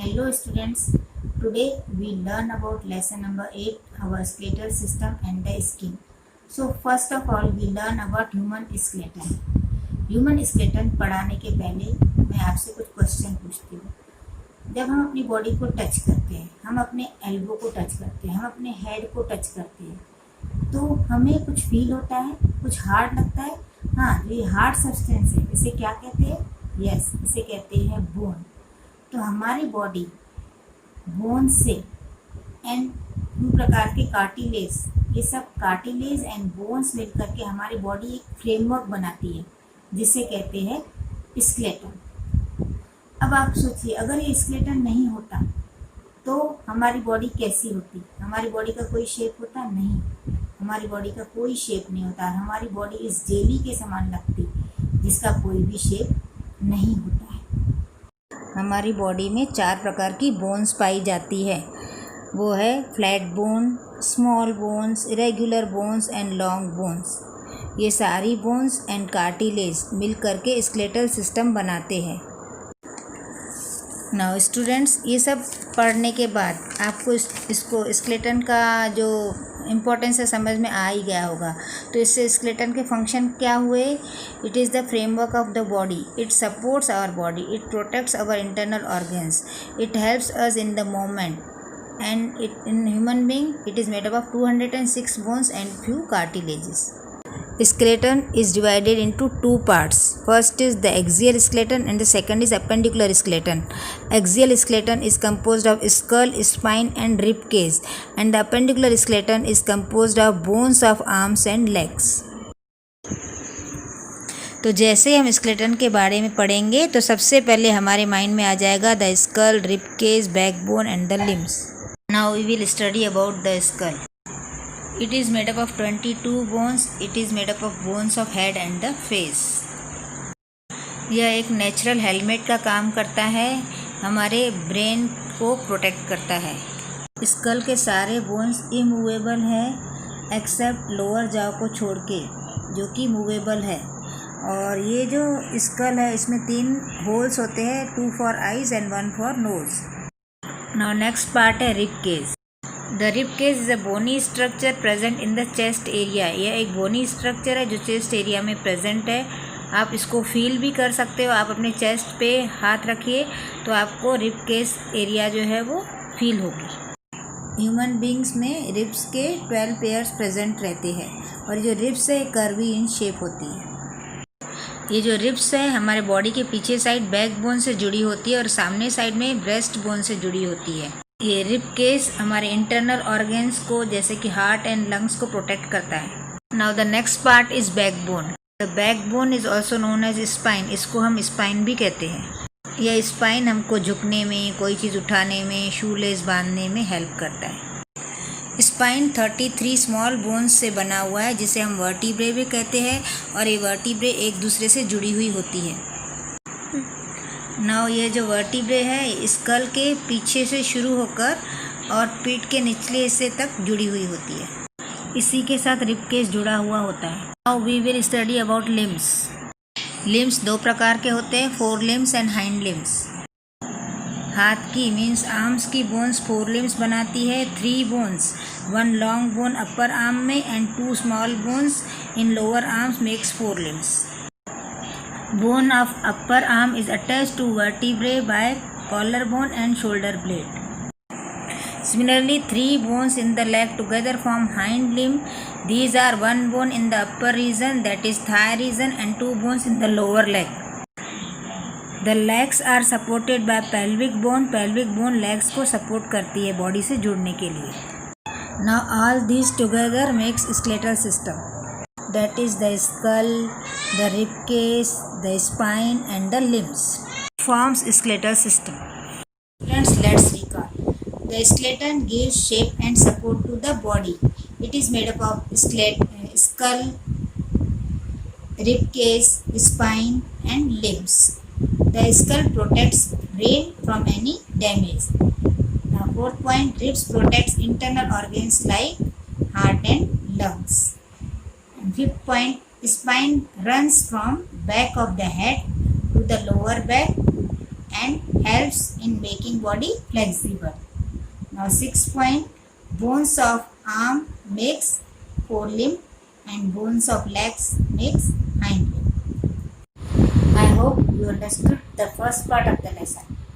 Hello students, today we learn about lesson number 8, our skeletal system and the skin. So first of all we learn about human skeleton. Human skeleton पढ़ाने के पहले मैं आपसे कुछ question पूछती हूँ। जब हम अपनी बॉडी को टच करते हैं, हम अपने एल्बो को टच करते हैं, हम अपने हेड को टच करते हैं, तो हमें कुछ फील होता है, कुछ हार्ड लगता है। हाँ, ये हार्ड सब्सटेंस है, इसे क्या कहते हैं? यस, इसे कहते हैं बोन। तो हमारी बॉडी बोन से एंड दो प्रकार के कार्टिलेज, ये सब कार्टिलेज एंड बोन्स मिलकर के हमारी बॉडी एक फ्रेमवर्क बनाती है जिसे कहते हैं स्केलेटन। अब आप सोचिए, अगर ये स्केलेटन नहीं होता तो हमारी बॉडी कैसी होती? हमारी बॉडी का कोई शेप होता? नहीं, हमारी बॉडी का कोई शेप नहीं होता। हमारी बॉडी इस जेली के समान लगती जिसका कोई भी शेप नहीं होता है। हमारी बॉडी में 4 प्रकार की बोन्स पाई जाती है, वो है flat bone, small bones, irregular bones and long bones. ये सारी बोन्स एंड कार्टिलेज मिल करके स्केलेटल सिस्टम बनाते हैं। नाउ स्टूडेंट्स, ये सब पढ़ने के बाद आपको इसको स्केलेटन का जो इम्पोर्टेंस है समझ में आ ही गया होगा। तो इससे स्केलेटन के फंक्शन क्या हुए? It is the framework of the body, it supports our body, it protects our internal organs, it helps us in the movement and it in human being it is made up of 206 bones and few cartilages. Skeleton is divided into 2 parts. First is the axial skeleton and the second is appendicular skeleton. Axial skeleton is composed of skull, spine and rib cage, and the appendicular skeleton is composed of bones of arms and legs. तो जैसे हम skeleton के बारे में पढ़ेंगे तो सबसे पहले हमारे माइंड में आ जाएगा the skull, rib cage, backbone and the limbs. Now we will study about the skull. It is made up of 22 bones. It is made up of bones of head and the face. यह एक natural helmet का काम करता है, हमारे brain को protect करता है। स्कल के सारे बोन्स इमूवेबल है एक्सेप्ट लोअर जॉ को छोड़ के, जो कि मूवेबल है। और ये जो स्कल है इसमें 3 होल्स होते हैं, 2 for eyes and 1 for nose. Now next part है rib cage. The rib cage is a bony structure present in the chest area. यह एक बोनी स्ट्रक्चर है जो चेस्ट एरिया में प्रेजेंट है। आप इसको फील भी कर सकते हो। आप अपने चेस्ट पे हाथ रखिए तो आपको रिब केज एरिया जो है वो फील होगी. ह्यूमन बींग्स में रिब्स के 12 पेयर्स प्रेजेंट रहते हैं और जो रिब्स है कर्वी इन शेप होती है. ये जो रिब्स है हमारे बॉडी के पीछे साइड बैक बोन से जुड़ी होती है और सामने साइड में ब्रेस्ट बोन से जुड़ी होती है. ये रिब केज हमारे इंटरनल ऑर्गन्स को जैसे कि हार्ट एंड लंग्स को प्रोटेक्ट करता है. Now the next part is backbone. The backbone is also known as spine. इसको हम स्पाइन भी कहते हैं. यह स्पाइन हमको झुकने में, कोई चीज़ उठाने में, शूलेस बांधने में हेल्प करता है. स्पाइन 33 स्मॉल बोन्स से बना हुआ है जिसे हम वर्टिब्रे भी कहते हैं और ये वर्टिब्रे एक दूसरे से जुड़ी हुई होती है. नाउ ये जो वर्टिब्रे है स्कल के पीछे से शुरू होकर और पीठ के निचले हिस्से तक जुड़ी हुई होती है. इसी के साथ रिब केज जुड़ा हुआ होता है. Now we will study about limbs. Limbs 2 प्रकार के होते हैं, fore limbs and hind limbs. हाथ की मीन्स आर्म्स की बोन्स 4 लिम्स बनाती है. 3 bones, 1 long bone upper arm में and 2 small bones in lower arms makes 4 limbs. Bone of upper arm is attached to vertebrae by collarbone and shoulder blade. Similarly, 3 bones in the leg together form hind limb. These are 1 bone in the upper region, that is thigh region, and 2 bones in the lower leg. The legs are supported by pelvic bone. Pelvic bone legs को support करती है body से जुड़ने के लिए. Now all these together makes skeletal system. That is the skull, the rib cage, the spine and the limbs forms skeletal system. Friends, let's recall. The skeleton gives shape and support to the body. It is made up of skull, rib cage, spine and limbs. The skull protects brain from any damage. Now 4th point, ribs protects internal organs like heart and lungs. 5th point, spine runs from back of the head to the lower back and helps in making body flexible. Now 6 point, bones of arm makes forelimb and bones of legs makes hind limb. I hope you understood the first part of the lesson.